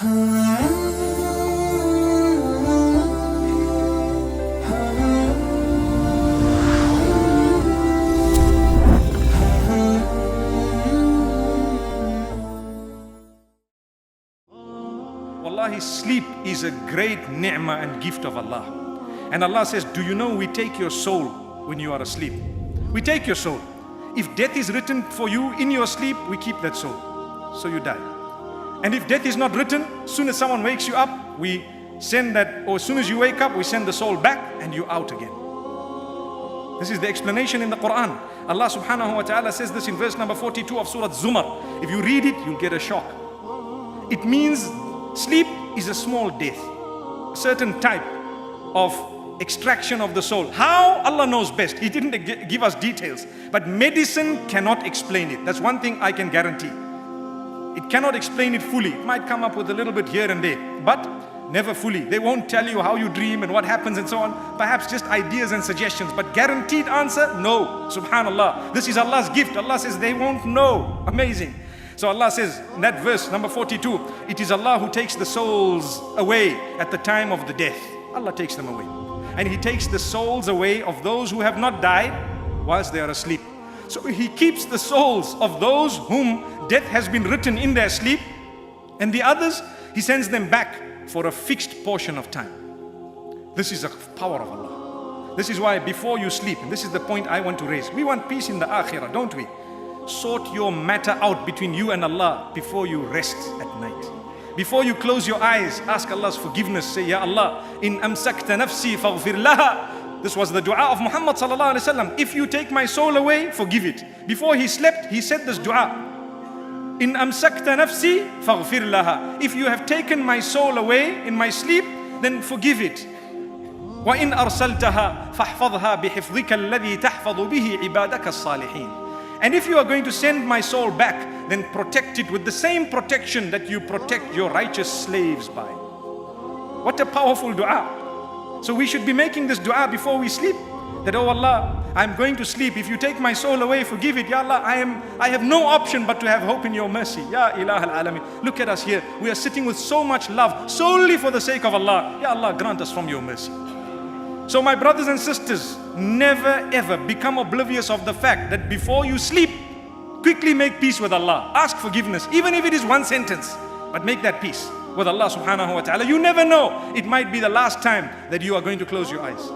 Wallahi, sleep is a great ni'mah and gift of Allah. And Allah says, do you know we take your soul when you are asleep? We take your soul. If death is written for you in your sleep, we keep that soul. So you die. And if death is not written, as soon as someone wakes you up, we send that, or as soon as you wake up, we send the soul back and you're out again. This is the explanation in the Quran. Allah subhanahu wa ta'ala says this in verse number 42 of Surah Zumar. If you read it, you'll get a shock. It means sleep is a small death, a certain type of extraction of the soul. How? Allah knows best. He didn't give us details. But medicine cannot explain it. That's one thing I can guarantee. It cannot explain it fully. It might come up with a little bit here and there, but never fully. They won't tell you how you dream and what happens and so on. Perhaps just ideas and suggestions, but guaranteed answer? No. Subhanallah. This is Allah's gift. Allah says they won't know. Amazing. So Allah says in that verse number 42, it is Allah who takes the souls away at the time of the death. Allah takes them away. And He takes the souls away of those who have not died whilst they are asleep. So He keeps the souls of those whom death has been written in their sleep, and the others He sends them back for a fixed portion of time. This is a power of Allah. This is why before you sleep, and this is the point I want to raise, we want peace in the akhirah, don't we? Sort your matter out between you and Allah before you rest at night. Before you close your eyes, ask Allah's forgiveness. Say, Ya Allah, in amsakta nafsi faghfir laha. This was the dua of Muhammad sallallahu alaihi wasallam. If you take my soul away, forgive it. Before he slept, he said this dua. In amsakta nafsi faghfir laha. If you have taken my soul away in my sleep, then forgive it. Wa in arsaltaha fahfadha bihifdhika alladhi tahfadhu bihi ibadaka as-salihin. And if you are going to send my soul back, then protect it with the same protection that you protect your righteous slaves by. What a powerful dua. So we should be making this dua before we sleep. That, oh Allah, I'm going to sleep. If you take my soul away, forgive it. Ya Allah, I have no option but to have hope in your mercy. Ya Ilah al-Alamin. Look at us here. We are sitting with so much love, solely for the sake of Allah. Ya Allah, grant us from your mercy. So my brothers and sisters, never ever become oblivious of the fact that before you sleep, quickly make peace with Allah. Ask forgiveness, even if it is one sentence, but make that peace with Allah subhanahu wa ta'ala. You never know, it might be the last time that you are going to close your eyes.